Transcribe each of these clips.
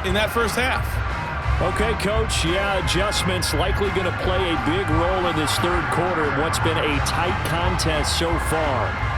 in that first half. Okay, Coach, yeah, adjustments likely going to play a big role in this third quarter in what's been a tight contest so far.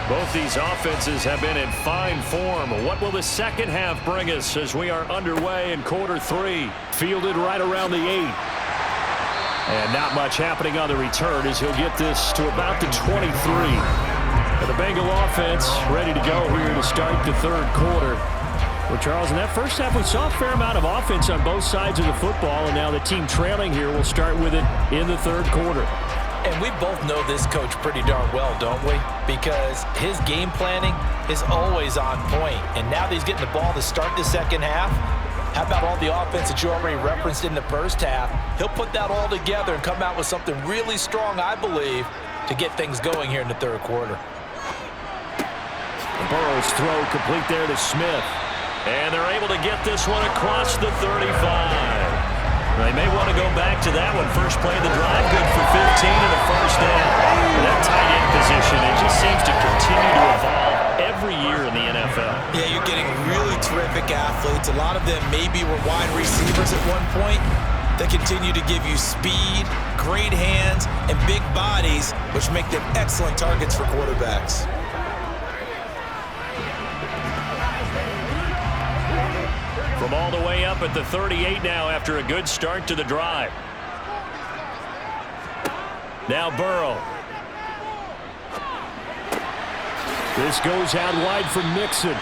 Both these offenses have been in fine form. What will the second half bring us as we are underway in quarter three? Fielded right around the 8. And not much happening on the return as he'll get this to about the 23. And the Bengal offense ready to go here to start the third quarter. Well, Charles, in that first half, we saw a fair amount of offense on both sides of the football, and now the team trailing here will start with it in the third quarter. And we both know this coach pretty darn well, don't we? Because his game planning is always on point. And now that he's getting the ball to start the second half, how about all the offense that you already referenced in the first half? He'll put that all together and come out with something really strong, I believe, to get things going here in the third quarter. Burrow's throw complete there to Smith. And they're able to get this one across the 35. They may want to go back to that one. First play of the drive, good for 15 and a first down. That tight end position, it just seems to continue to evolve every year in the NFL. Yeah, you're getting really terrific athletes. A lot of them maybe were wide receivers at one point. They continue to give you speed, great hands, and big bodies, which make them excellent targets for quarterbacks. From all the way up at the 38 now after a good start to the drive. Now Burrow. This goes out wide for Mixon.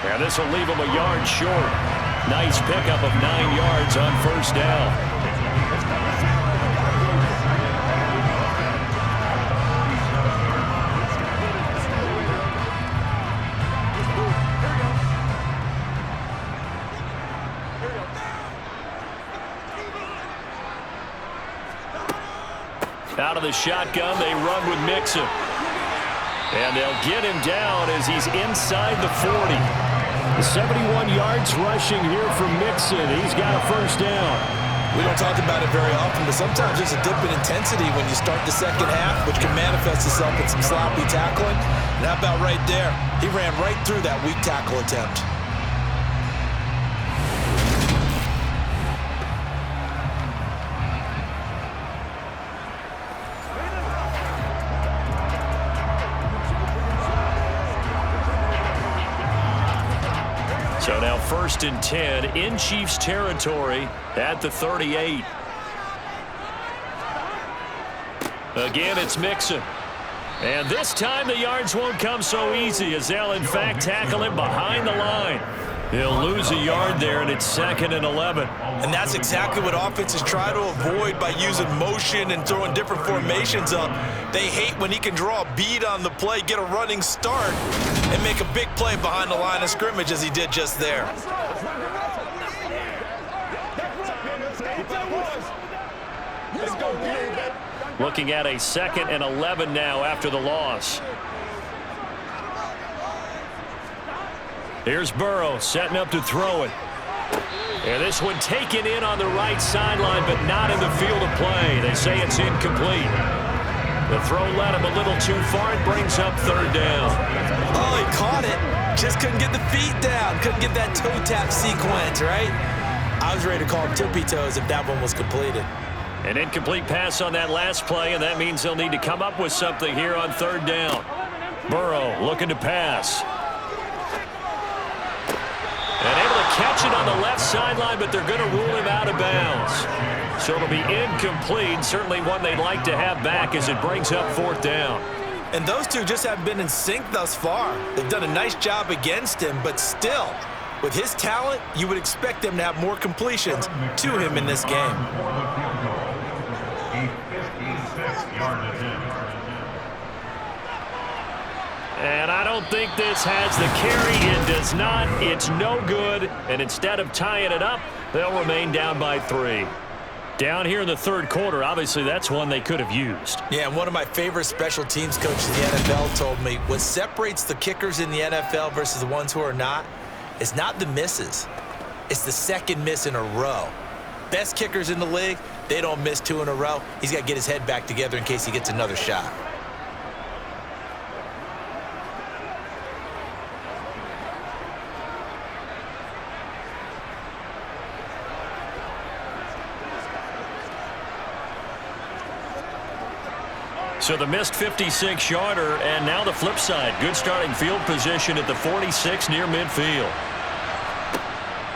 And this will leave him a yard short. Nice pickup of 9 yards on first down. Out of the shotgun, they run with Mixon. And they'll get him down as he's inside the 40. 71 yards rushing here from Mixon. He's got a first down. We don't talk about it very often, but sometimes there's a dip in intensity when you start the second half, which can manifest itself in some sloppy tackling. And how about right there? He ran right through that weak tackle attempt. So now 1st and 10 in Chiefs territory at the 38. Again, it's Mixon. And this time the yards won't come so easy as they'll in fact tackle him behind the line. He'll lose a yard there, and it's 2nd and 11. And that's exactly what offenses try to avoid by using motion and throwing different formations up. They hate when he can draw a bead on the play, get a running start, and make a big play behind the line of scrimmage as he did just there. Looking at a 2nd and 11 now after the loss. Here's Burrow setting up to throw it. And this one taken in on the right sideline, but not in the field of play. They say it's incomplete. The throw led him a little too far. It brings up 3rd down. Oh, he caught it. Just couldn't get the feet down. Couldn't get that toe tap sequence, right? I was ready to call him tippy toes if that one was completed. An incomplete pass on that last play, and that means they'll need to come up with something here on 3rd down. Burrow looking to pass. And able to catch it on the left sideline, but they're going to rule him out of bounds. So it'll be incomplete. Certainly one they'd like to have back as it brings up 4th down. And those two just haven't been in sync thus far. They've done a nice job against him, but still, with his talent, you would expect them to have more completions to him in this game. And I don't think this has the carry. It does not. It's no good. And instead of tying it up, they'll remain down by 3. Down here in the third quarter, obviously that's one they could have used. Yeah, and one of my favorite special teams coaches in the NFL told me what separates the kickers in the NFL versus the ones who are not is not the misses. It's the second miss in a row. Best kickers in the league, they don't miss 2 in a row. He's got to get his head back together in case he gets another shot. So the missed 56-yarder, and now the flip side. Good starting field position at the 46 near midfield.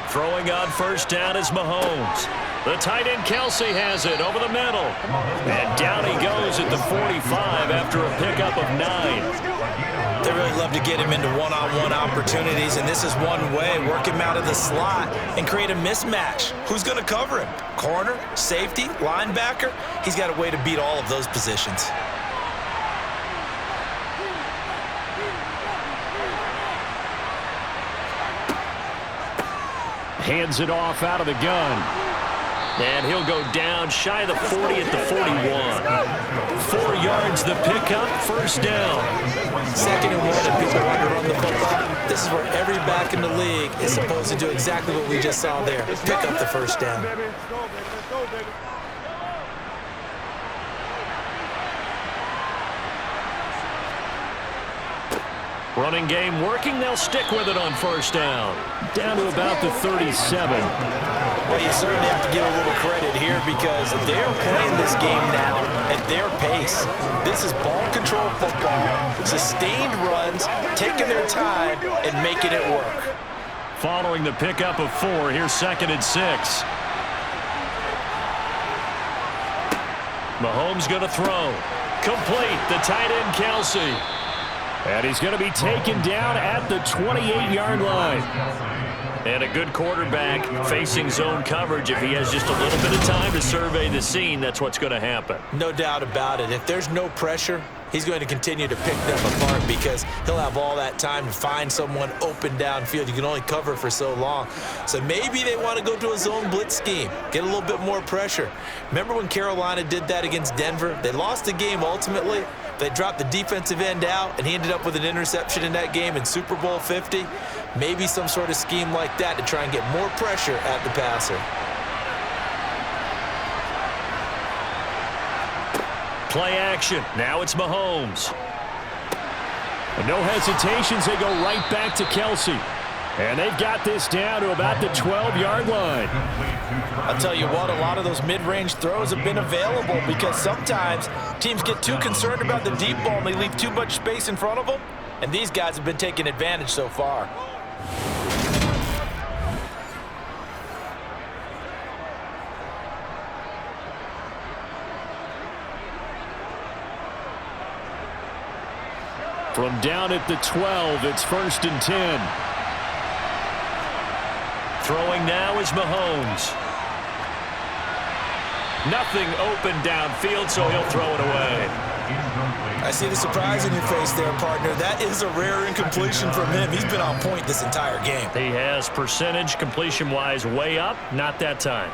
Throwing on first down is Mahomes. The tight end Kelsey has it over the middle. And down he goes at the 45 after a pickup of 9. They really love to get him into one-on-one opportunities, and this is one way. Work him out of the slot and create a mismatch. Who's going to cover him? Corner, safety, linebacker? He's got a way to beat all of those positions. Hands it off out of the gun. And he'll go down shy of the 40 at the 41. 4 yards the pickup, first down. 2nd and 1, and people want to run the football. This is where every back in the league is supposed to do exactly what we just saw there. Pick up the first down. Running game working. They'll stick with it on first down. Down to about the 37. Well, you certainly have to give a little credit here because they're playing this game now at their pace. This is ball control football, sustained runs, taking their time and making it work. Following the pickup of 4, here's 2nd and 6. Mahomes going to throw. Complete. The tight end Kelsey. And he's going to be taken down at the 28-yard line. And a good quarterback facing zone coverage. If he has just a little bit of time to survey the scene, that's what's going to happen. No doubt about it. If there's no pressure, he's going to continue to pick them apart because he'll have all that time to find someone open downfield. You can only cover for so long. So maybe they want to go to a zone blitz scheme, get a little bit more pressure. Remember when Carolina did that against Denver? They lost the game ultimately. They dropped the defensive end out, and he ended up with an interception in that game in Super Bowl 50. Maybe some sort of scheme like that to try and get more pressure at the passer. Play action. Now it's Mahomes. And no hesitations. They go right back to Kelsey. And they've got this down to about the 12-yard line. I'll tell you what, a lot of those mid-range throws have been available because sometimes teams get too concerned about the deep ball and they leave too much space in front of them. And these guys have been taking advantage so far. From down at the 12, it's 1st and 10. Throwing now is Mahomes. Nothing open downfield, so he'll throw it away. I see the surprise in your face there, partner. That is a rare incompletion from him. He's been on point this entire game. He has percentage completion-wise way up, not that time.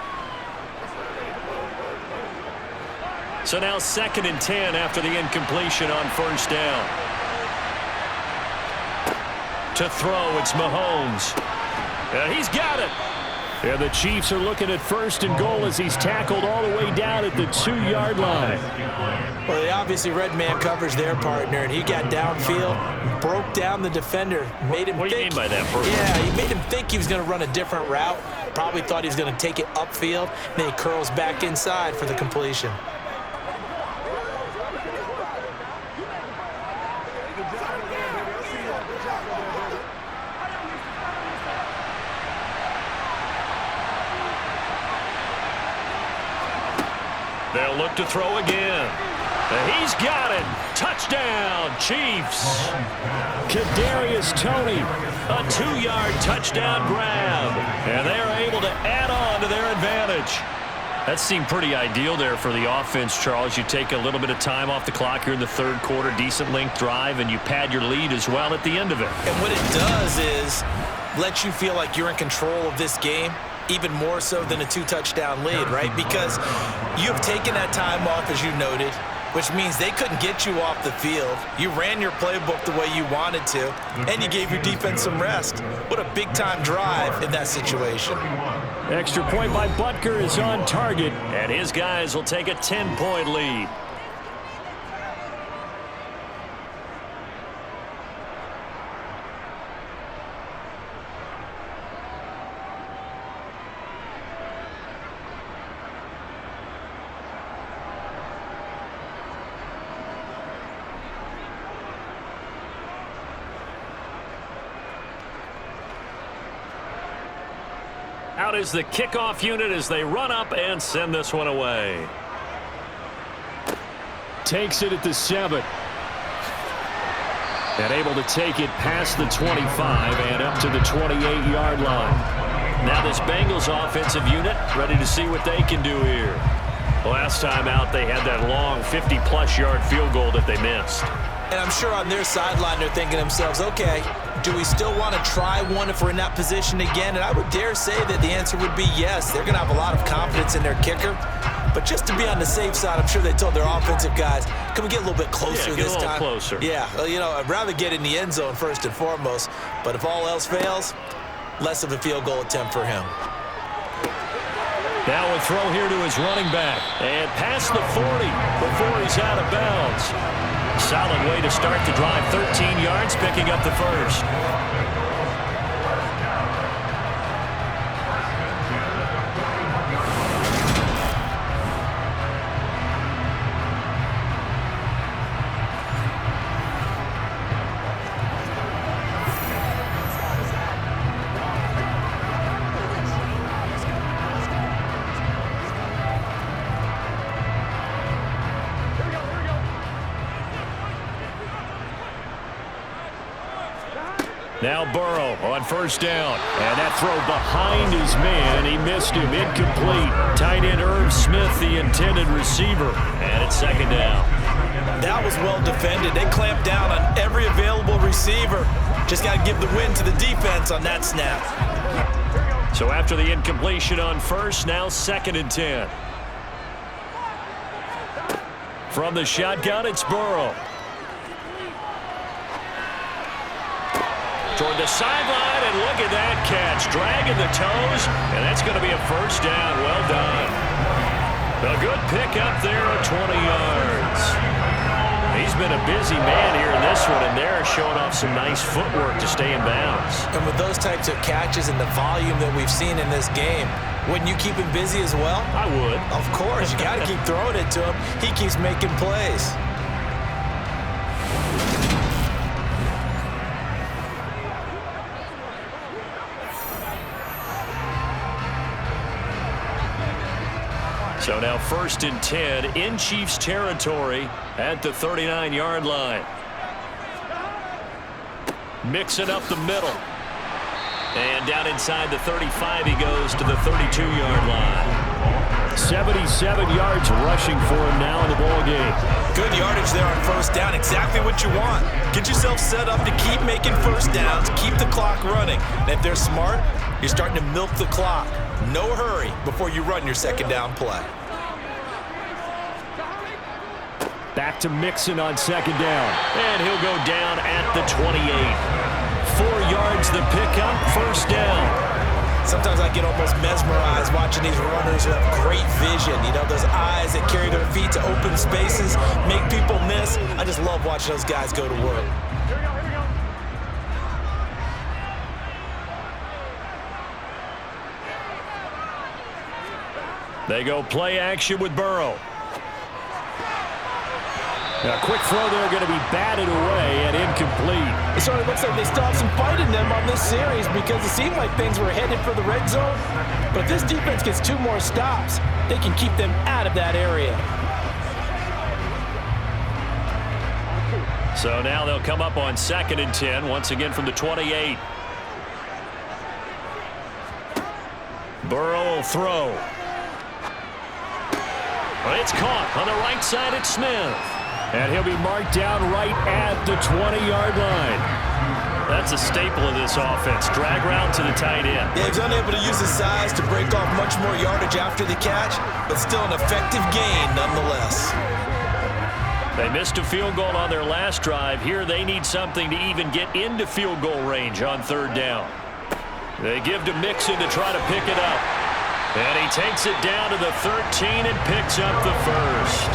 So now 2nd and 10 after the incompletion on first down. To throw, it's Mahomes. And he's got it. And the Chiefs are looking at 1st and goal as he's tackled all the way down at the 2-yard line. Well, they obviously red man covers their partner, and he got downfield, broke down the defender, made him What do you mean by that, Bruce? Yeah, he made him think he was going to run a different route. Probably thought he was going to take it upfield. Then he curls back inside for the completion. They'll look to throw again. And he's got it. Touchdown, Chiefs. Kadarius Toney, a 2-yard touchdown grab. And they're able to add on to their advantage. That seemed pretty ideal there for the offense, Charles. You take a little bit of time off the clock here in the third quarter, decent length drive, and you pad your lead as well at the end of it. And what it does is let you feel like you're in control of this game, even more so than a 2-touchdown lead, right? Because you have taken that time off, as you noted, which means they couldn't get you off the field. You ran your playbook the way you wanted to, and you gave your defense some rest. What a big-time drive in that situation. Extra point by Butker is on target, and his guys will take a 10-point lead. Out is the kickoff unit as they run up and send this one away. Takes it at the 7. And able to take it past the 25 and up to the 28-yard line. Now this Bengals offensive unit ready to see what they can do here. Last time out they had that long 50-plus yard field goal that they missed. And I'm sure on their sideline they're thinking to themselves, okay, do we still want to try one if we're in that position again? And I would dare say that the answer would be yes. They're going to have a lot of confidence in their kicker. But just to be on the safe side, I'm sure they told their offensive guys, can we get a little bit closer this time? Closer. Yeah, well, you know, I'd rather get in the end zone first and foremost. But if all else fails, less of a field goal attempt for him. Now a throw here to his running back. And past the 40 before he's out of bounds. Solid way to start the drive. 13 yards, picking up the first. Now Burrow on first down. And that throw behind his man. He missed him. Incomplete. Tight end Irv Smith, the intended receiver. And it's second down. That was well defended. They clamped down on every available receiver. Just got to give the win to the defense on that snap. So after the incompletion on first, now 2nd and 10. From the shotgun, it's Burrow. Toward the sideline, and look at that catch. Dragging the toes, and that's going to be a first down. Well done. A good pick up there at 20 yards. He's been a busy man here in this one, and they're showing off some nice footwork to stay in bounds. And with those types of catches and the volume that we've seen in this game, wouldn't you keep him busy as well? I would. Of course. You got to keep throwing it to him. He keeps making plays. So now 1st and 10 in Chiefs territory at the 39-yard line. Mixing up the middle. And down inside the 35 he goes to the 32-yard line. 77 yards rushing for him now in the ball game. Good yardage there on first down. Exactly what you want. Get yourself set up to keep making first downs, keep the clock running. And if they're smart, you're starting to milk the clock. No hurry before you run your second down play. Back to Mixon on second down. And he'll go down at the 28. 4 yards the pickup, first down. Sometimes I get almost mesmerized watching these runners who have great vision. You know, those eyes that carry their feet to open spaces, make people miss. I just love watching those guys go to work. They go play action with Burrow. A quick throw there going to be batted away and incomplete. It sort of looks like they still have some fight in them on this series because it seemed like things were headed for the red zone. But if this defense gets 2 more stops, they can keep them out of that area. So now they'll come up on 2nd and 10, once again from the 28. Burrow will throw. Well, it's caught on the right side at Smith. And he'll be marked down right at the 20-yard line. That's a staple of this offense. Drag route to the tight end. Yeah, he's unable to use his size to break off much more yardage after the catch, but still an effective gain nonetheless. They missed a field goal on their last drive. Here they need something to even get into field goal range on third down. They give to Mixon to try to pick it up. And he takes it down to the 13 and picks up the first.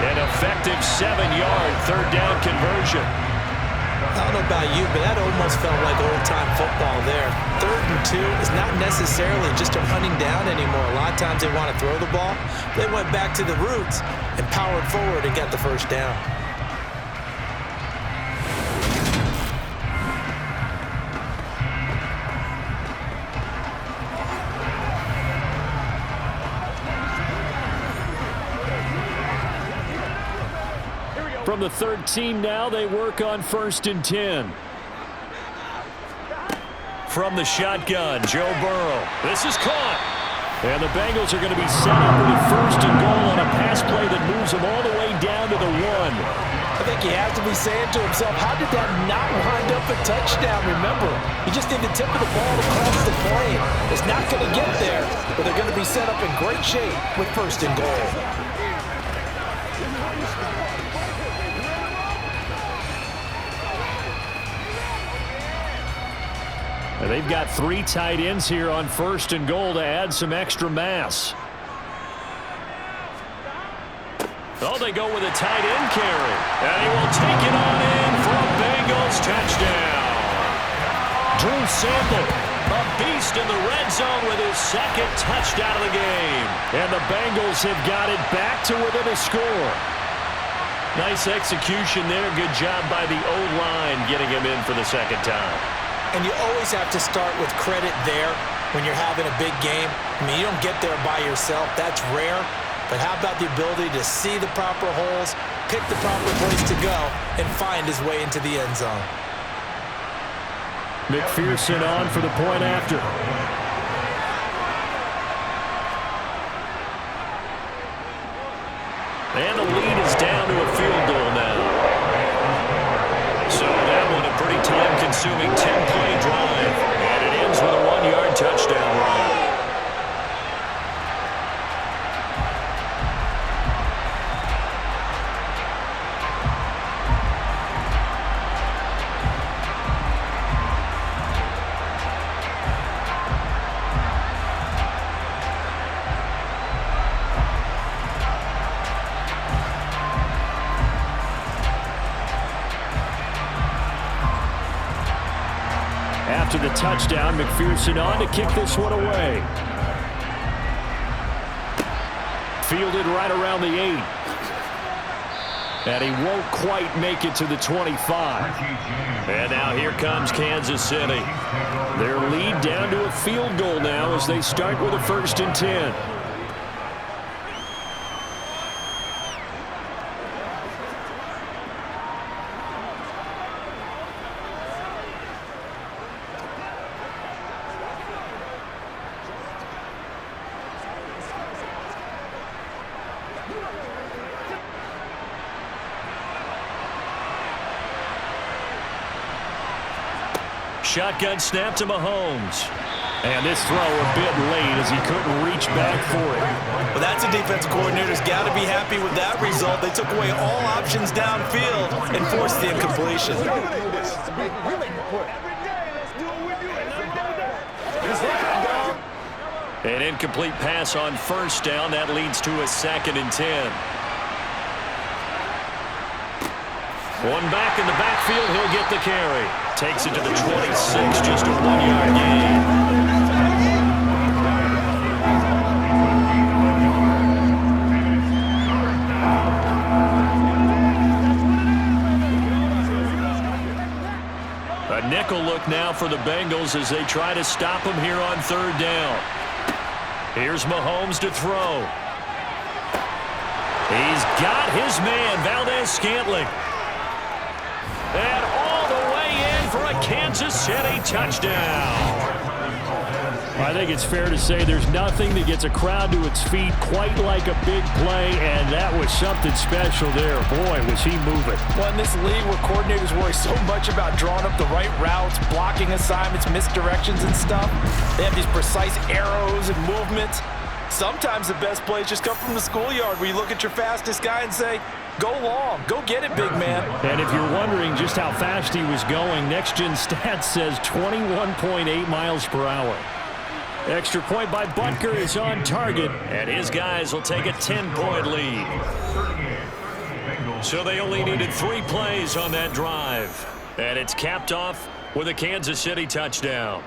An effective 7-yard third down conversion. I don't know about you, but that almost felt like old-time football there. 3rd and 2 is not necessarily just a running down anymore. A lot of times they want to throw the ball. They went back to the roots and powered forward and got the first down. From the 13 now, they work on 1st and 10. From the shotgun, Joe Burrow. This is caught. And the Bengals are going to be set up with a 1st and goal on a pass play that moves them all the way down to the 1. I think he has to be saying to himself, how did that not wind up a touchdown? Remember, you just need the tip of the ball to cross the plane. It's not going to get there, but they're going to be set up in great shape with 1st and goal. And they've got 3 tight ends here on 1st and goal to add some extra mass. Oh, they go with a tight end carry. And he will take it on in for a Bengals touchdown. Drew Sample, a beast in the red zone with his 2nd touchdown of the game. And the Bengals have got it back to within a score. Nice execution there. Good job by the O-line getting him in for the 2nd time. And you always have to start with credit there when you're having a big game. I mean, you don't get there by yourself. That's rare. But how about the ability to see the proper holes, pick the proper place to go, and find his way into the end zone? McPherson on for the point after. And the lead is down to a field goal now. So that one a pretty time-consuming 10-play drive. And it ends with a 1-yard touchdown run. After the touchdown, McPherson on to kick this one away. Fielded right around the 8. And he won't quite make it to the 25. And now here comes Kansas City. Their lead down to a field goal now as they start with a 1st and 10. Shotgun snap to Mahomes. And this throw a bit late as he couldn't reach back for it. Well, that's a defensive coordinator's got to be happy with that result. They took away all options downfield and forced the incompletion. An incomplete pass on 1st down. That leads to a 2nd and 10. One back in the backfield. He'll get the carry. Takes it to the 26, just a 1-yard gain. A nickel look now for the Bengals as they try to stop him here on 3rd down. Here's Mahomes to throw. He's got his man, Valdez-Scantling. And all the way in for a Kansas City touchdown. I think it's fair to say there's nothing that gets a crowd to its feet quite like a big play, and that was something special there. Boy, was he moving. Well, in this league where coordinators worry so much about drawing up the right routes, blocking assignments, misdirections and stuff, they have these precise arrows and movements. Sometimes the best plays just come from the schoolyard where you look at your fastest guy and say, go long, go get it, big man. And if you're wondering just how fast he was going, Next Gen Stats says 21.8 miles per hour. Extra point by Butker is on target, and his guys will take a 10-point lead. So they only needed 3 plays on that drive, and it's capped off with a Kansas City touchdown.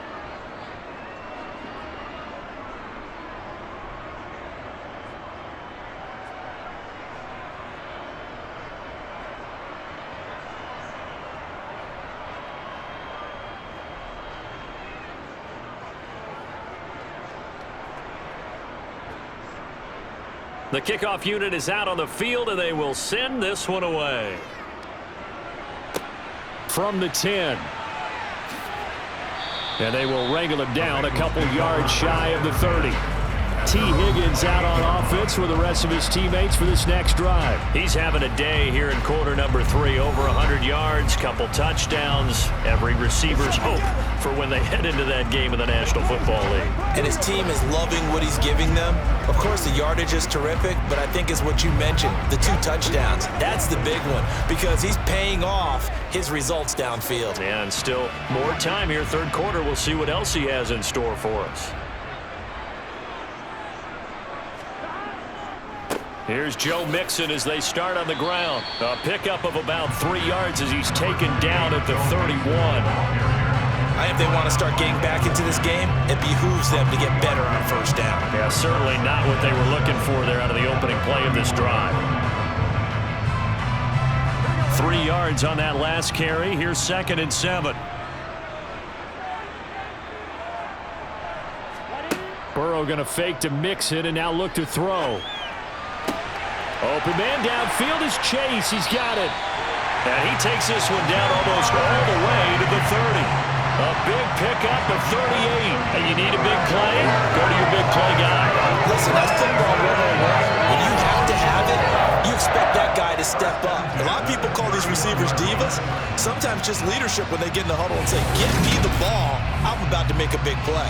The kickoff unit is out on the field, and they will send this one away. From the 10. And they will wrangle him down a couple yards shy of the 30. T. Higgins out on offense with the rest of his teammates for this next drive. He's having a day here in quarter number 3. Over 100 yards, couple touchdowns. Every receiver's hope for when they head into that game in the National Football League. And his team is loving what he's giving them. Of course, the yardage is terrific, but I think is what you mentioned, the 2 touchdowns. That's the big one because he's paying off his results downfield. And still more time here, third quarter. We'll see what else he has in store for us. Here's Joe Mixon as they start on the ground. A pickup of about 3 yards as he's taken down at the 31. If they want to start getting back into this game, it behooves them to get better on first down. Yeah, certainly not what they were looking for there out of the opening play of this drive. 3 yards on that last carry. Here's 2nd and 7. Burrow going to fake to Mixon and now look to throw. Open man downfield is Chase. He's got it. And he takes this one down almost all the way to the 30. A big pickup of 38. And you need a big play? Go to your big play guy. Listen, that's football 101. When you have to have it, you expect that guy to step up. A lot of people call these receivers divas. Sometimes just leadership when they get in the huddle and say, get me the ball. I'm about to make a big play.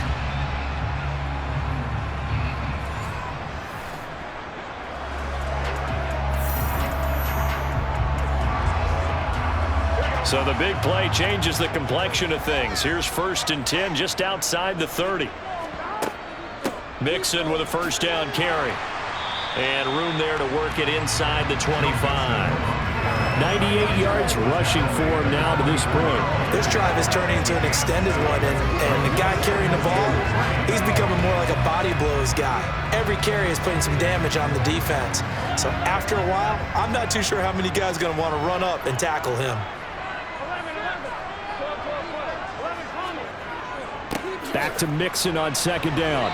So the big play changes the complexion of things. Here's 1st and 10 just outside the 30. Mixon with a first down carry. And room there to work it inside the 25. 98 yards rushing for him now to this point. This drive is turning into an extended one, and the guy carrying the ball, he's becoming more like a body blows guy. Every carry is putting some damage on the defense. So after a while, I'm not too sure how many guys are going to want to run up and tackle him. Back to Mixon on 2nd down.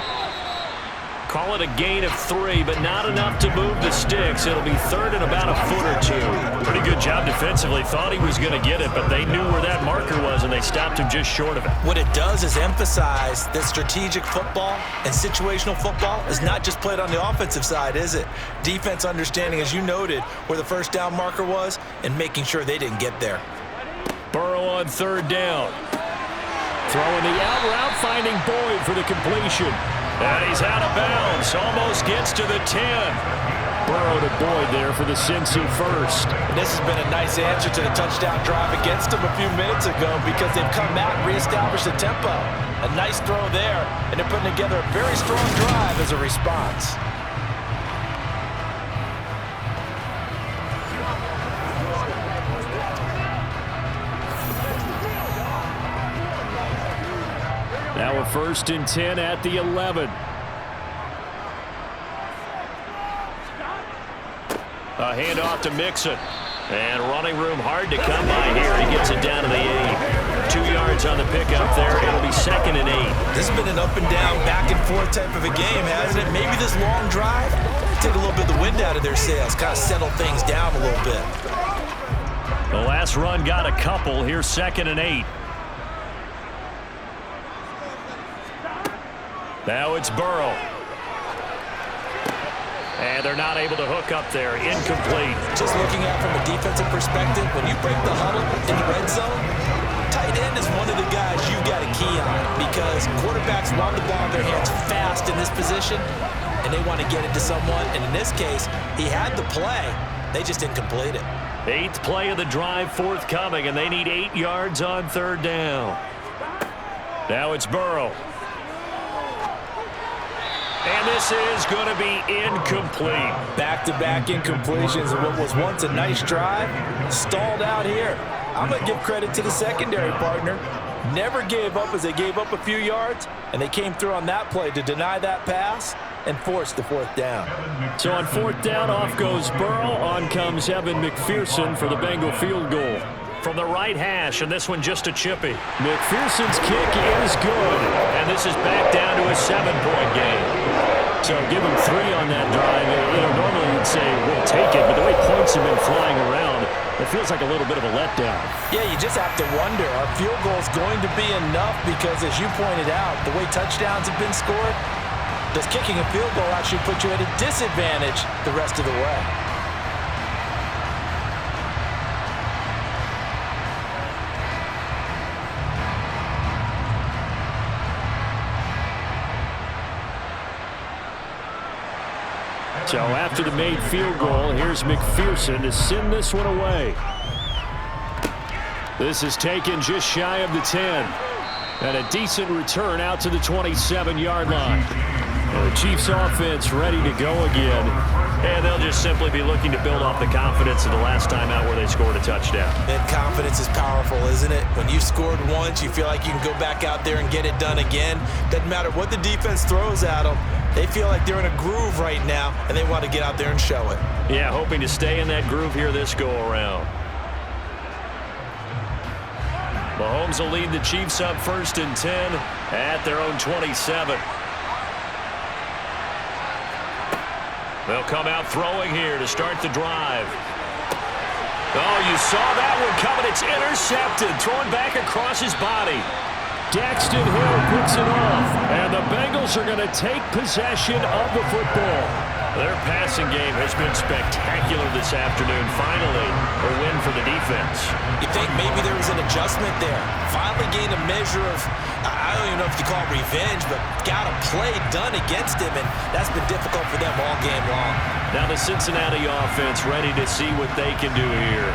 Call it a gain of 3, but not enough to move the sticks. It'll be 3rd and about a foot or 2. Pretty good job defensively. Thought he was going to get it, but they knew where that marker was, and they stopped him just short of it. What it does is emphasize that strategic football and situational football is not just played on the offensive side, is it? Defense understanding, as you noted, where the first down marker was and making sure they didn't get there. Burrow on 3rd down. Throwing the out route, finding Boyd for the completion. And he's out of bounds. Almost gets to the 10. Burrow to Boyd there for the Cincy first. This has been a nice answer to the touchdown drive against them a few minutes ago because they've come out and reestablished the tempo. A nice throw there, and they're putting together a very strong drive as a response. Now a 1st and 10 at the 11. A handoff to Mixon. And running room hard to come by here. He gets it down to the 8. 2 yards on the pickup there. It'll be 2nd and 8. This has been an up and down, back and forth type of a game, hasn't it? Maybe this long drive take a little bit of the wind out of their sails, kind of settle things down a little bit. The last run got a couple. Here's 2nd and 8. Now it's Burrow. And they're not able to hook up there. Incomplete. Just looking at it from a defensive perspective, when you break the huddle in the red zone, tight end is one of the guys you've got a key on because quarterbacks want the ball in their hands fast in this position, and they want to get it to someone. And in this case, he had the play. They just didn't complete it. 8th play of the drive forthcoming, and they need 8 yards on 3rd down. Now it's Burrow. And this is going to be incomplete. Back-to-back incompletions of what was once a nice drive, stalled out here. I'm going to give credit to the secondary partner. Never gave up as they gave up a few yards, and they came through on that play to deny that pass and force the 4th down. So on 4th down, off goes Burrow. On comes Evan McPherson for the Bengal field goal. From the right hash, and this one just a chippy. McPherson's kick is good, and this is back down to a 7-point game. So give him 3 on that drive. Normally you'd say, we'll take it, but the way points have been flying around, it feels like a little bit of a letdown. Yeah, you just have to wonder, are field goals going to be enough? Because as you pointed out, the way touchdowns have been scored, does kicking a field goal actually put you at a disadvantage the rest of the way? So after the made field goal, here's McPherson to send this one away. This is taken just shy of the 10. And a decent return out to the 27-yard line. And the Chiefs offense ready to go again. And they'll just simply be looking to build off the confidence of the last time out where they scored a touchdown. And confidence is powerful, isn't it? When you scored once, you feel like you can go back out there and get it done again. Doesn't matter what the defense throws at them. They feel like they're in a groove right now, and they want to get out there and show it. Yeah, hoping to stay in that groove here this go-around. Mahomes will lead the Chiefs up 1st and 10 at their own 27. They'll come out throwing here to start the drive. Oh, you saw that one coming. It's intercepted. Thrown back across his body. Daxton Hill picks it off. And the Bengals are going to take possession of the football. Their passing game has been spectacular this afternoon. Finally, a win for the defense. You think maybe there was an adjustment there. Finally gained a measure of, I don't even know if you call it revenge, but got a play done against him, and that's been difficult for them all game long. Now the Cincinnati offense ready to see what they can do here.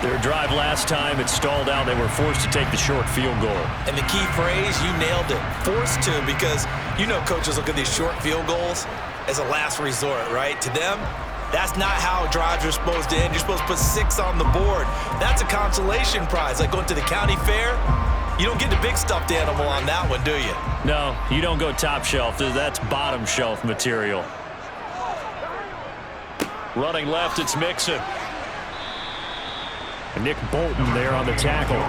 Their drive last time, it stalled out. They were forced to take the short field goal. And the key phrase, you nailed it. Forced to, because you know coaches look at these short field goals as a last resort, right? To them, that's not how drives are supposed to end. You're supposed to put 6 on the board. That's a consolation prize. Like going to the county fair, you don't get the big stuffed animal on that one, do you? No, you don't go top shelf. That's bottom shelf material. Running left, it's Mixon. Nick Bolton there on the tackle.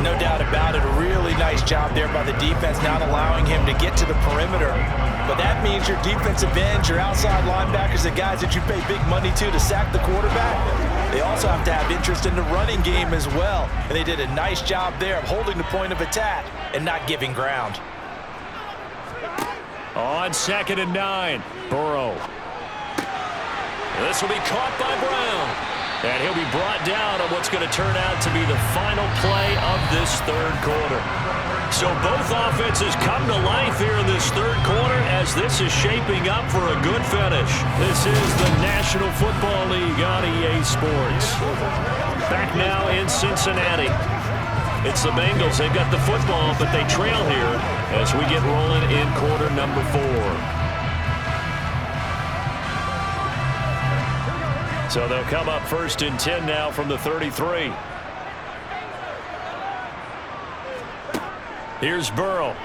No doubt about it. A really nice job there by the defense, not allowing him to get to the perimeter. But that means your defensive ends, your outside linebackers, the guys that you pay big money to sack the quarterback, they also have to have interest in the running game as well. And they did a nice job there of holding the point of attack and not giving ground. On 2nd and 9, Burrow. This will be caught by Brown. And he'll be brought down on what's going to turn out to be the final play of this 3rd quarter. So both offenses come to life here in this 3rd quarter as this is shaping up for a good finish. This is the National Football League on EA Sports. Back now in Cincinnati. It's the Bengals. They've got the football, but they trail here as we get rolling in quarter number 4. So they'll come up 1st and 10 now from the 33. Here's Burrow.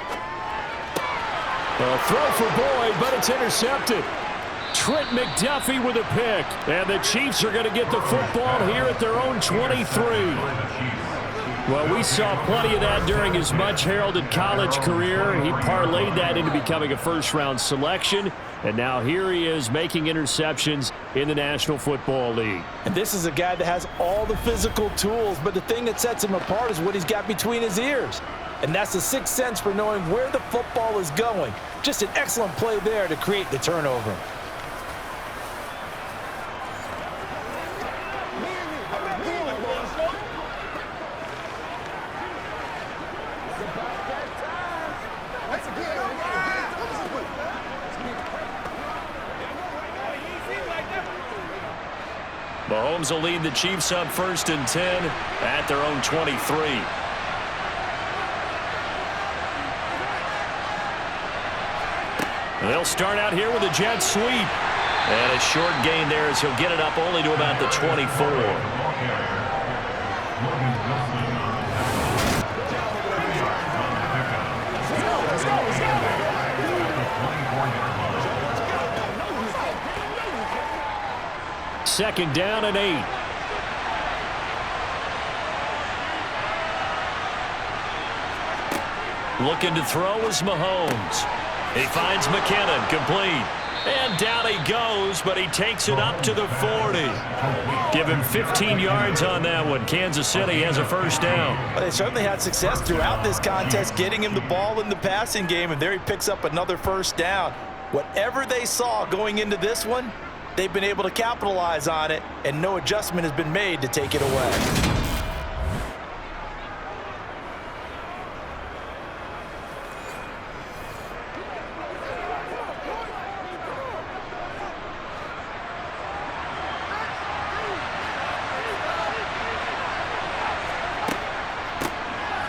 A throw for Boyd, but it's intercepted. Trent McDuffie with a pick. And the Chiefs are going to get the football here at their own 23. Well, we saw plenty of that during his much-heralded college career. He parlayed that into becoming a first-round selection. And now here he is making interceptions in the National Football League. And this is a guy that has all the physical tools, but the thing that sets him apart is what he's got between his ears. and that's the sixth sense for knowing where the football is going. Just an excellent play there to create the turnover. Mahomes will lead the Chiefs up 1st and 10 at their own 23. They'll start out here with a jet sweep. And a short gain there as he'll get it up only to about the 24. Second down and 8. Looking to throw is Mahomes. He finds McKinnon, complete. And down he goes, but he takes it up to the 40. Give him 15 yards on that one. Kansas City has a first down. Well, they certainly had success throughout this contest, getting him the ball in the passing game, and there he picks up another first down. Whatever they saw going into this one, they've been able to capitalize on it, and no adjustment has been made to take it away.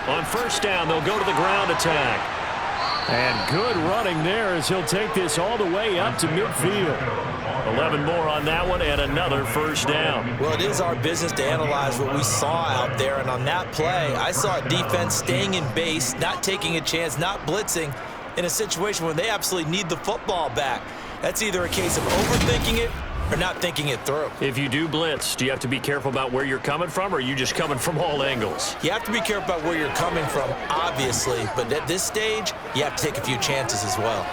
On first down, they'll go to the ground attack. And good running there as he'll take this all the way up to midfield. 11 more on that one and another first down. Well, it is our business to analyze what we saw out there, and on that play, I saw a defense staying in base, not taking a chance, not blitzing in a situation where they absolutely need the football back. That's either a case of overthinking it or not thinking it through. If you do blitz, do you have to be careful about where you're coming from, or are you just coming from all angles? You have to be careful about where you're coming from, obviously, but at this stage, you have to take a few chances as well.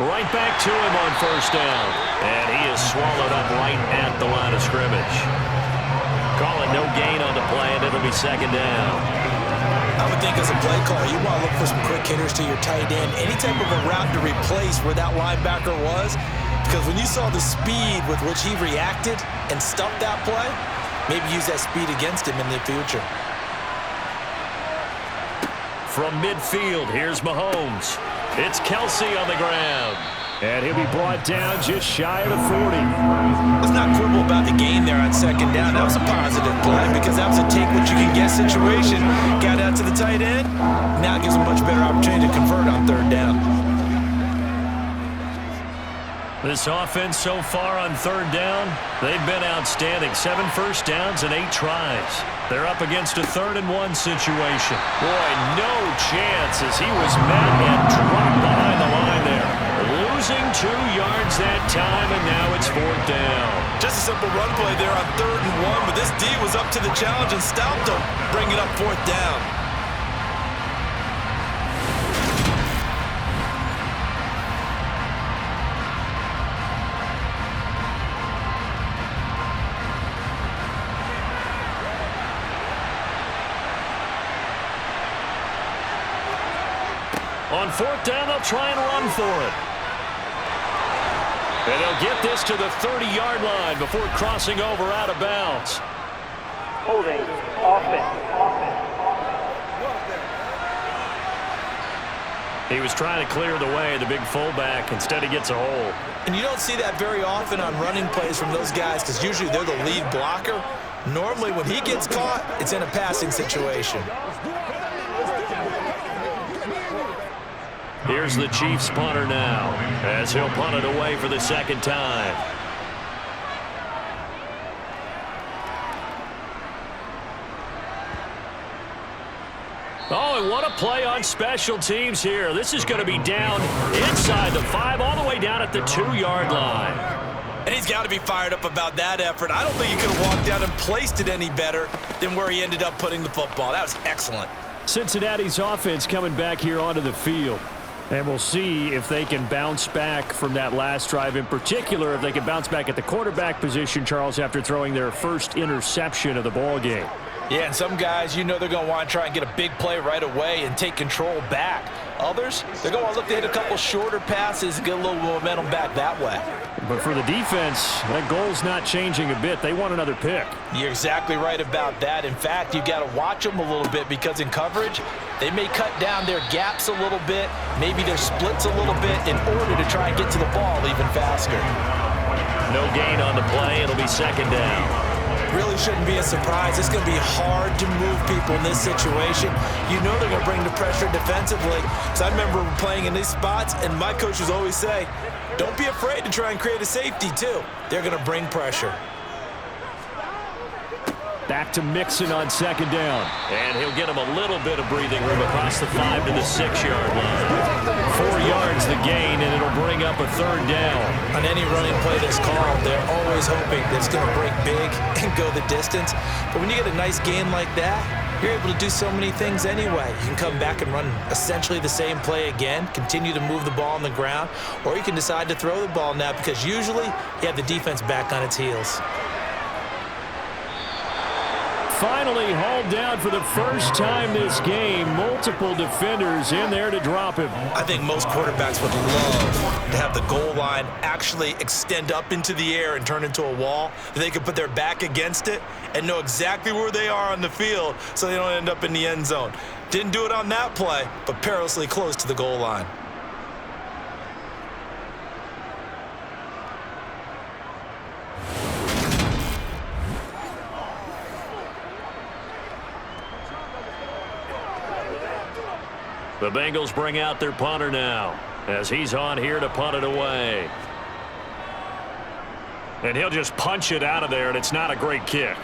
Right back to him on first down. And he is swallowed up right at the line of scrimmage. Call it no gain on the play, and it'll be second down. I would think as a play caller, you want to look for some quick hitters to your tight end, any type of a route to replace where that linebacker was, because when you saw the speed with which he reacted and stuffed that play, maybe use that speed against him in the future. From midfield, here's Mahomes. It's Kelsey on the ground. And he'll be brought down just shy of the 40. Let's not quibble about the gain there on second down. That was a positive play because that was a take-what-you-can-get situation. Got out to the tight end. Now it gives him a much better opportunity to convert on third down. This offense so far on third down, they've been outstanding. 7 first downs and 8 tries. They're up against a 3rd and 1 situation. Boy, no chance as he was met and dropped behind the line there. Losing 2 yards that time, and now it's 4th down. Just a simple run play there on 3rd and 1, but this D was up to the challenge and stopped him, bringing up 4th down. On 4th down, they'll try and run for it. And they'll get this to the 30-yard line before crossing over out of bounds. Holding, offense. He was trying to clear the way, the big fullback. Instead, he gets a hole. And you don't see that very often on running plays from those guys because usually they're the lead blocker. Normally, when he gets caught, it's in a passing situation. Here's the Chiefs punter now as he'll punt it away for the 2nd time. Oh, and what a play on special teams here. This is going to be down inside the 5, all the way down at the 2-yard line. And he's got to be fired up about that effort. I don't think he could have walked down and placed it any better than where he ended up putting the football. That was excellent. Cincinnati's offense coming back here onto the field. And we'll see if they can bounce back from that last drive, in particular if they can bounce back at the quarterback position, Charles, after throwing their first interception of the ball game. Yeah, and some guys, you know they're going to want to try and get a big play right away and take control back. Others, they're going to look to hit a couple shorter passes and get a little momentum back that way. But for the defense, that goal's not changing a bit. They want another pick. You're exactly right about that. In fact, you've got to watch them a little bit because in coverage, they may cut down their gaps a little bit, maybe their splits a little bit in order to try and get to the ball even faster. No gain on the play. It'll be second down. Really shouldn't be a surprise. It's going to be hard to move people in this situation. You know they're going to bring the pressure defensively. So I remember playing in these spots, and my coaches always say, don't be afraid to try and create a safety, too. They're going to bring pressure. Back to Mixon on second down. And he'll get him a little bit of breathing room across the 5 to the 6-yard line. 4 yards the gain, and it'll bring up a third down. On any running play that's called, they're always hoping that it's going to break big and go the distance. But when you get a nice gain like that, you're able to do so many things anyway. You can come back and run essentially the same play again, continue to move the ball on the ground, or you can decide to throw the ball now because usually you have the defense back on its heels. Finally hauled down for the first time this game. Multiple defenders in there to drop him. I think most quarterbacks would love to have the goal line actually extend up into the air and turn into a wall. They could put their back against it and know exactly where they are on the field so they don't end up in the end zone. Didn't do it on that play, but perilously close to the goal line. The Bengals bring out their punter now as he's on here to punt it away. And he'll just punch it out of there, and it's not a great kick.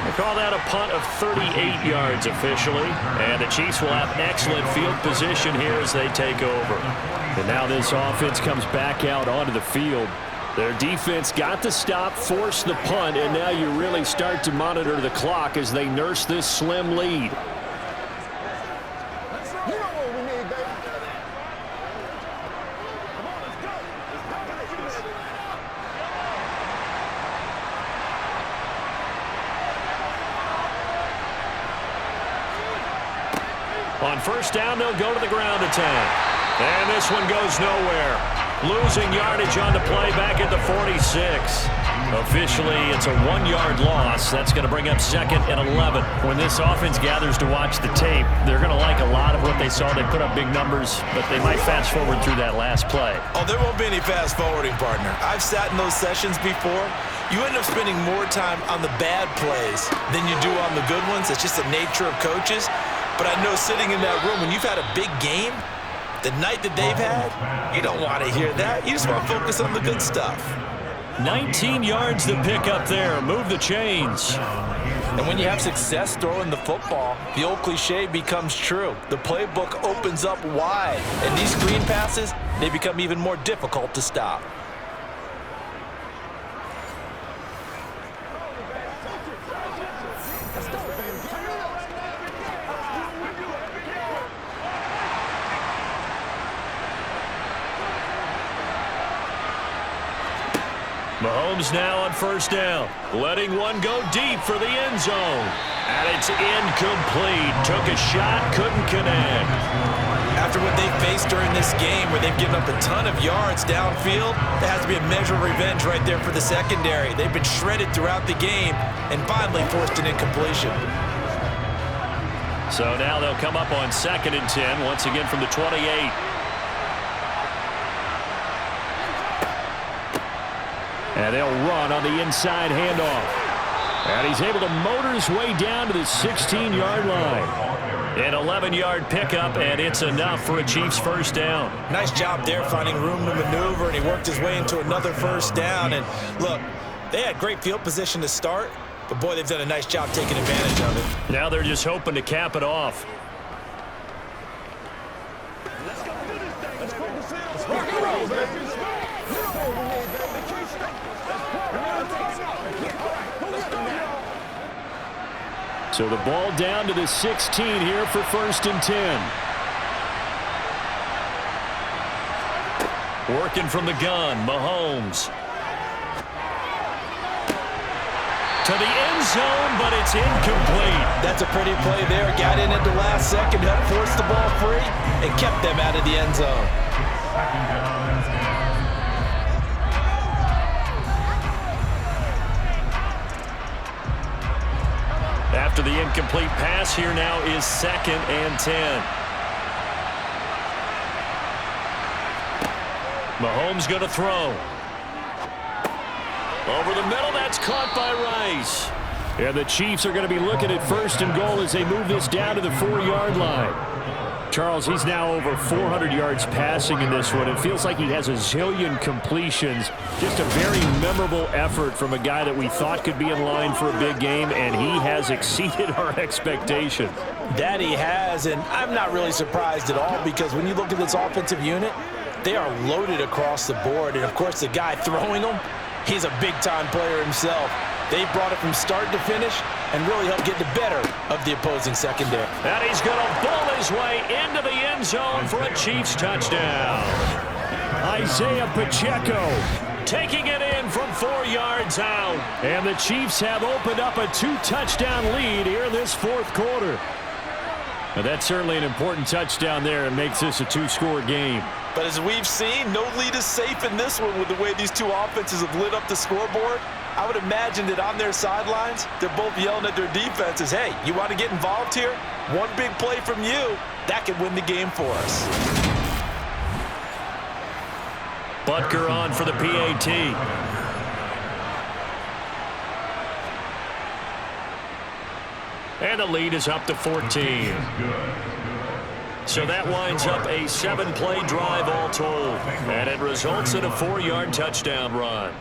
They call that a punt of 38 yards officially, and the Chiefs will have excellent field position here as they take over. And now this offense comes back out onto the field. Their defense got the stop, forced the punt, and now you really start to monitor the clock as they nurse this slim lead. On first down, they'll go to the ground attack. And this one goes nowhere. Losing yardage on the play back at the 46. Officially, it's a 1-yard loss. That's going to bring up 2nd and 11. When this offense gathers to watch the tape, they're going to like a lot of what they saw. They put up big numbers, but they might fast forward through that last play. Oh, there won't be any fast forwarding, partner. I've sat in those sessions before. You end up spending more time on the bad plays than you do on the good ones. It's just the nature of coaches. But I know sitting in that room, when you've had a big game, the night that they've had, you don't want to hear that. You just want to focus on the good stuff. 19 yards to pick up there. Move the chains. And when you have success throwing the football, the old cliche becomes true. The playbook opens up wide. And these screen passes, they become even more difficult to stop. Mahomes now on first down, letting one go deep for the end zone. And it's incomplete. Took a shot, couldn't connect. After what they've faced during this game where they've given up a ton of yards downfield, there has to be a measure of revenge right there for the secondary. They've been shredded throughout the game and finally forced an incompletion. So now they'll come up on 2nd and 10, once again from the 28. And they'll run on the inside handoff. And he's able to motor his way down to the 16-yard line. An 11-yard pickup, and it's enough for a Chiefs first down. Nice job there finding room to maneuver, and he worked his way into another first down. And look, they had great field position to start, but boy, they've done a nice job taking advantage of it. Now they're just hoping to cap it off. So the ball down to the 16 here for 1st and 10. Working from the gun, Mahomes. To the end zone, but it's incomplete. That's a pretty play there. Got in at the last second, helped force the ball free, and kept them out of the end zone. After the incomplete pass, here now is 2nd and 10. Mahomes going to throw. Over the middle, that's caught by Rice. And the Chiefs are going to be looking at 1st and goal as they move this down to the 4-yard line. Charles, he's now over 400 yards passing in this one. It feels like he has a zillion completions. Just a very memorable effort from a guy that we thought could be in line for a big game, and he has exceeded our expectations. That he has, and I'm not really surprised at all because when you look at this offensive unit, they are loaded across the board. And, of course, the guy throwing them, he's a big-time player himself. They brought it from start to finish and really helped get the better of the opposing secondary. And he's going to bull his way into the end zone for a Chiefs touchdown. Isaiah Pacheco taking it in from 4 yards out. And the Chiefs have opened up a 2-touchdown lead here in this 4th quarter. Now, that's certainly an important touchdown there. It makes this a 2-score game. But as we've seen, no lead is safe in this one with the way these two offenses have lit up the scoreboard. I would imagine that on their sidelines, they're both yelling at their defenses, hey, you want to get involved here? One big play from you, that could win the game for us. Butker on for the PAT. And the lead is up to 14. So that winds up a 7-play drive all told. And it results in a 4-yard touchdown run.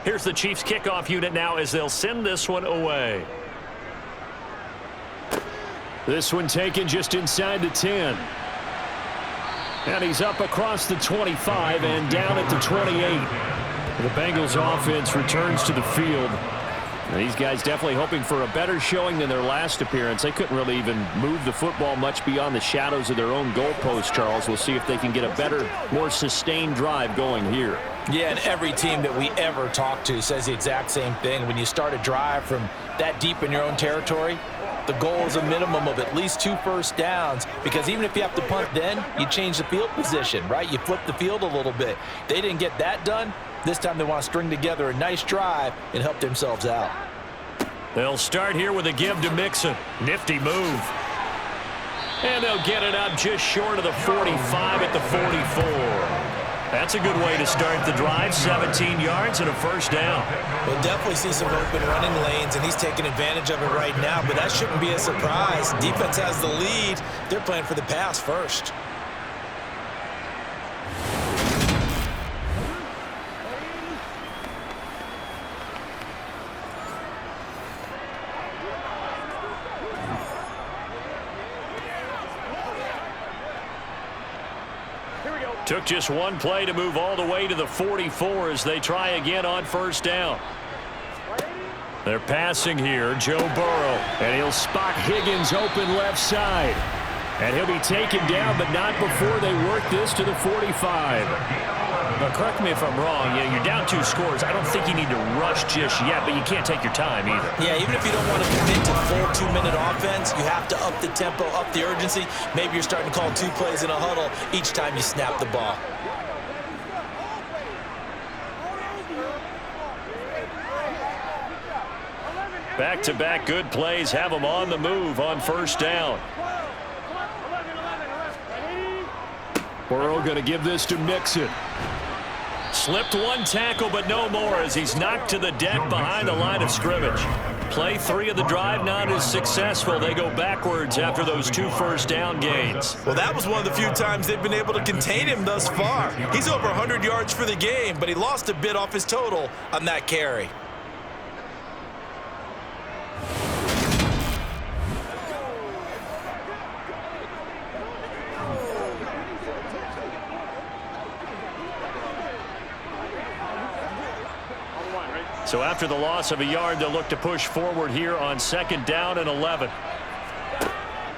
Here's the Chiefs kickoff unit now as they'll send this one away. This one taken just inside the 10. And he's up across the 25 and down at the 28. The Bengals offense returns to the field. And these guys definitely hoping for a better showing than their last appearance. They couldn't really even move the football much beyond the shadows of their own goalpost, Charles. We'll see if they can get a better, more sustained drive going here. Yeah, and every team that we ever talk to says the exact same thing. When you start a drive from that deep in your own territory, the goal is a minimum of at least 2 first downs, because even if you have to punt then, you change the field position, right? You flip the field a little bit. They didn't get that done. This time they want to string together a nice drive and help themselves out. They'll start here with a give to Mixon. Nifty move. And they'll get it up just short of the 45 at the 44. That's a good way to start the drive. 17 yards and a first down. We'll definitely see some open running lanes, and he's taking advantage of it right now, but that shouldn't be a surprise. Defense has the lead. They're playing for the pass first. Took just one play to move all the way to the 44 as they try again on first down. They're passing here, Joe Burrow, and he'll spot Higgins open left side. And he'll be taken down, but not before they work this to the 45. Now, correct me if I'm wrong. Yeah, you're down 2 scores. I don't think you need to rush just yet, but you can't take your time either. Yeah, even if you don't want to commit to full 2-minute offense, you have to up the tempo, up the urgency. Maybe you're starting to call 2 plays in a huddle each time you snap the ball. Back-to-back good plays have them on the move on first down. Burrow going to give this to Mixon. Slipped one tackle, but no more as he's knocked to the deck behind the line of scrimmage. Play 3 of the drive not as successful. They go backwards after those 2 first down gains. Well, that was one of the few times they've been able to contain him thus far. He's over 100 yards for the game, but he lost a bit off his total on that carry. So after the loss of a yard, they'll look to push forward here on 2nd down and 11.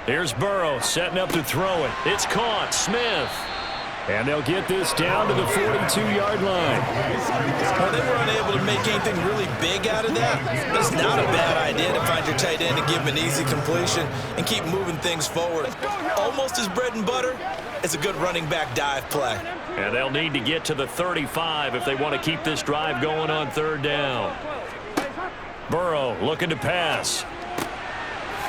Here's Burrow setting up to throw it. It's caught. Smith. And they'll get this down to the 42-yard line. Well, they were unable to make anything really big out of that. But it's not a bad idea to find your tight end and give him an easy completion and keep moving things forward. Almost his bread and butter. It's a good running back dive play. And they'll need to get to the 35 if they want to keep this drive going on 3rd down. Burrow looking to pass.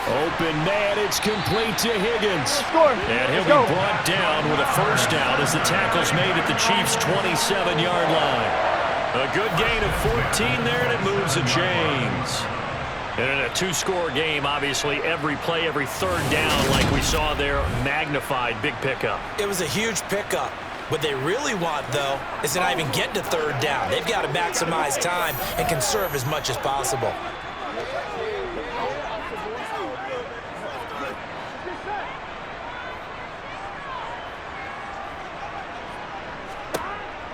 Open man, it's complete to Higgins. And he'll be brought down with a 1st down as the tackle's made at the Chiefs' 27-yard line. A good gain of 14 there, and it moves the chains. And in a 2-score game, obviously, every play, every 3rd down, like we saw there, magnified, big pickup. It was a huge pickup. What they really want, though, is to not even get to 3rd down. They've got to maximize time and conserve as much as possible.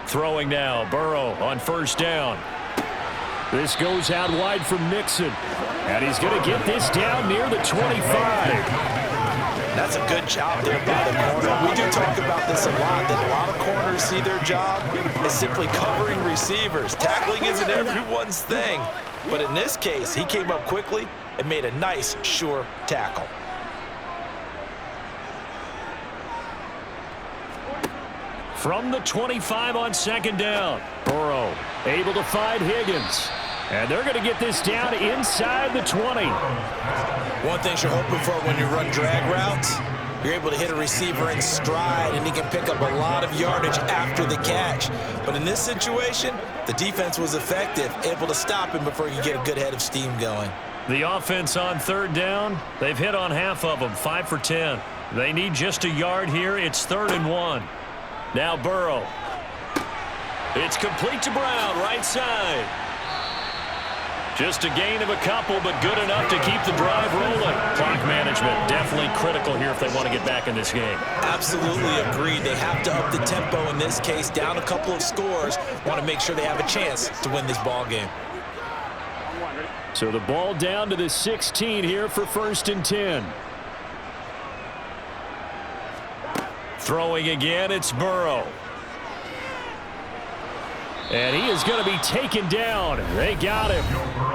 Throwing now, Burrow on 1st down. This goes out wide from Mixon. And he's going to get this down near the 25. That's a good job there by the corner. We do talk about this a lot, that a lot of corners see their job as simply covering receivers. Tackling isn't everyone's thing. But in this case, he came up quickly and made a nice, sure tackle. From the 25 on 2nd down, Burrow able to find Higgins. And they're going to get this down inside the 20. One thing you're hoping for when you run drag routes, you're able to hit a receiver in stride, and he can pick up a lot of yardage after the catch. But in this situation, the defense was effective, able to stop him before you get a good head of steam going. The offense on 3rd down, they've hit on half of them, 5 for 10. They need just a yard here. It's 3rd and 1. Now Burrow. It's complete to Brown, right side. Just a gain of a couple, but good enough to keep the drive rolling. Clock management definitely critical here if they want to get back in this game. Absolutely agreed. They have to up the tempo in this case, down a couple of scores. Want to make sure they have a chance to win this ball game. So the ball down to the 16 here for 1st and 10. Throwing again, it's Burrow. And he is going to be taken down. They got him.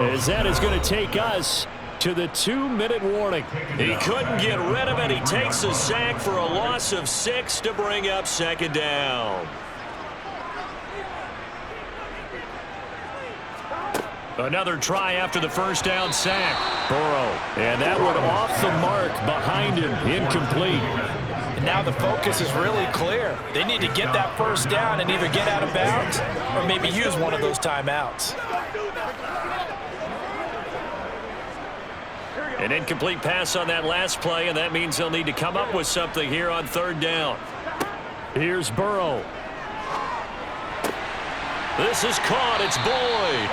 As that is going to take us to the 2-minute warning. He couldn't get rid of it. He takes a sack for a loss of 6 to bring up 2nd down. Another try after the 1st down sack. Burrow. And that one off the mark behind him. Incomplete. And now the focus is really clear. They need to get that 1st down and either get out of bounds or maybe use one of those timeouts. An incomplete pass on that last play, and that means they'll need to come up with something here on 3rd down. Here's Burrow. This is caught. It's Boyd.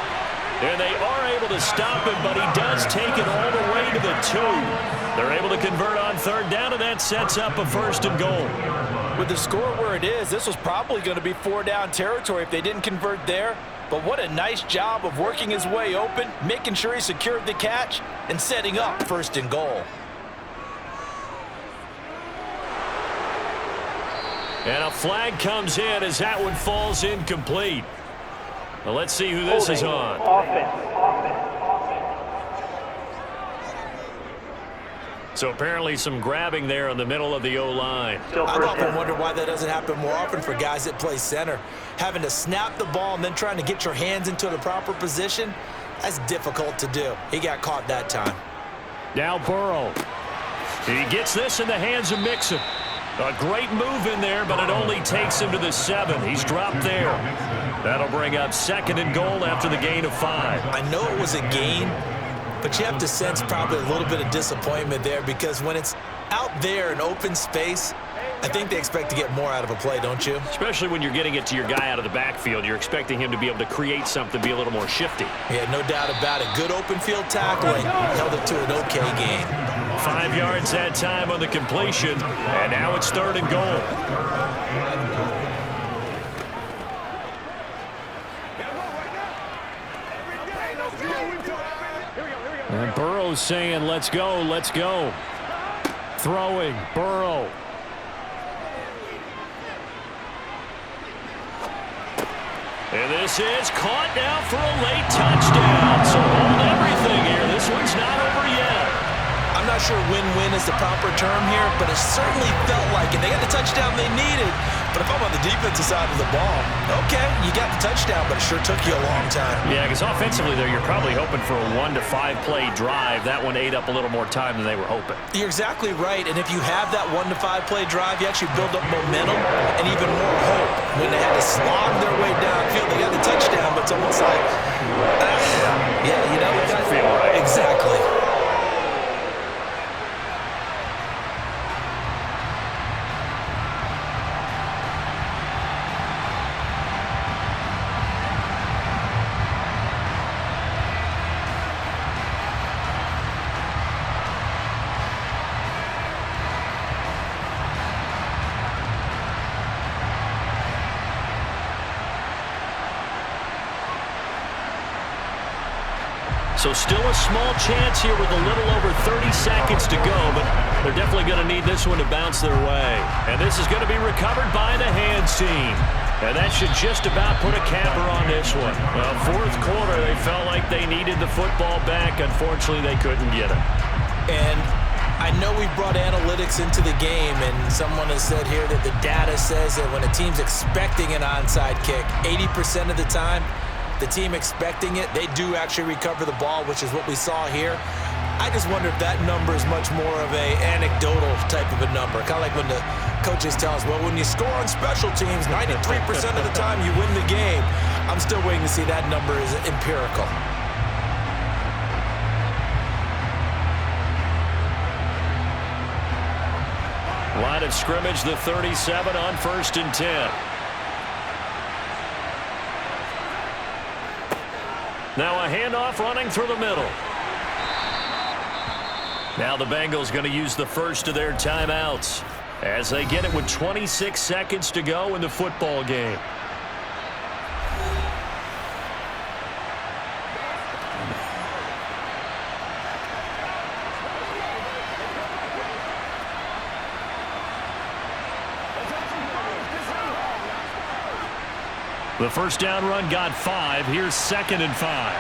And they are able to stop him, but he does take it all the way to the 2. They're able to convert on 3rd down, and that sets up a 1st and goal. With the score where it is, this was probably going to be 4-down territory if they didn't convert there. But what a nice job of working his way open, making sure he secured the catch, and setting up 1st and goal. And a flag comes in as that one falls incomplete. Well, let's see who this is on. So apparently some grabbing there in the middle of the O-line. I've often wondered why that doesn't happen more often for guys that play center. Having to snap the ball and then trying to get your hands into the proper position, that's difficult to do. He got caught that time. Now Burrow. He gets this in the hands of Mixon. A great move in there, but it only takes him to the 7. He's dropped there. That'll bring up 2nd and goal after the gain of 5. I know it was a gain, but you have to sense probably a little bit of disappointment there because when it's out there in open space, I think they expect to get more out of a play, don't you? Especially when you're getting it to your guy out of the backfield. You're expecting him to be able to create something, be a little more shifty. Yeah, no doubt about it. Good open field tackling. Held it to an okay gain. 5 yards that time on the completion, and now it's 3rd and goal. And Burrow's saying, let's go, let's go. Throwing, Burrow. And this is caught now for a late touchdown. So hold everything here. This one's not over yet. I'm not sure win-win is the proper term here, but it certainly felt like it. They got the touchdown they needed. But if I'm on the defensive side of the ball, okay, you got the touchdown, but it sure took you a long time. Yeah, because offensively there, you're probably hoping for a 1 to 5 play drive. That one ate up a little more time than they were hoping. You're exactly right, and if you have that 1 to 5 play drive, you actually build up momentum and even more hope. When they had to slog their way downfield, they got the touchdown, but it's almost like, yeah, you know, it doesn't feel right. Exactly. So still a small chance here with a little over 30 seconds to go, but they're definitely going to need this one to bounce their way. And this is going to be recovered by the hands team. And that should just about put a capper on this one. Well, 4th quarter, they felt like they needed the football back. Unfortunately, they couldn't get it. And I know we brought analytics into the game, and someone has said here that the data says that when a team's expecting an onside kick, 80% of the time, the team expecting it, they do actually recover the ball, which is what we saw here. I just wonder if that number is much more of a anecdotal type of a number. Kind of like when the coaches tell us, well, when you score on special teams, 93% of the time you win the game. I'm still waiting to see that number is empirical. Line of scrimmage, the 37 on 1st and 10. Now a handoff running through the middle. Now the Bengals going to use the first of their timeouts as they get it with 26 seconds to go in the football game. The first down run got 5. Here's 2nd and 5.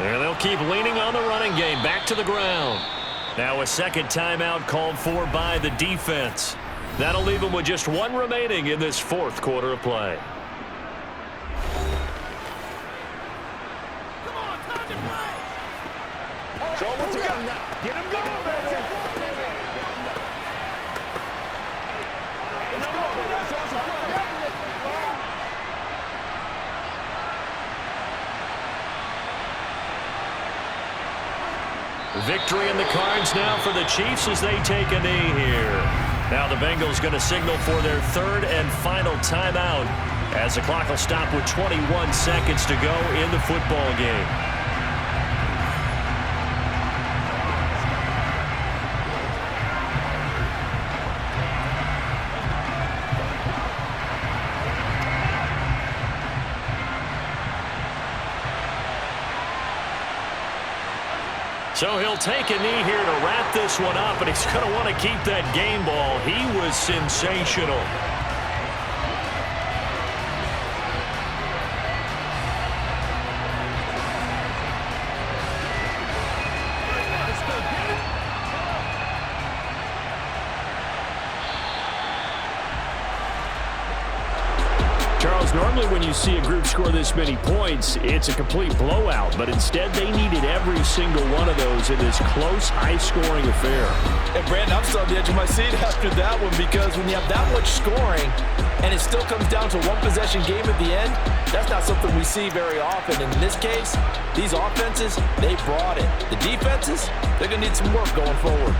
And they'll keep leaning on the running game. Back to the ground. Now a second timeout called for by the defense. That'll leave them with just 1 remaining in this 4th quarter of play. Come on, time to play. Show what you got. Get him going, baby. Victory in the cards now for the Chiefs as they take a knee here. Now the Bengals going to signal for their 3rd and final timeout as the clock will stop with 21 seconds to go in the football game. So he'll take a knee here to wrap this one up, and he's going to want to keep that game ball. He was sensational. Charles, normally Normally when you see a group score this many points, it's a complete blowout, but instead they needed every single one of those in this close, high-scoring affair. And Brandon, I'm still on the edge of my seat after that one, because when you have that much scoring and it still comes down to one possession game at the end, that's not something we see very often. And in this case, these offenses, they brought it. The defenses, they're going to need some work going forward.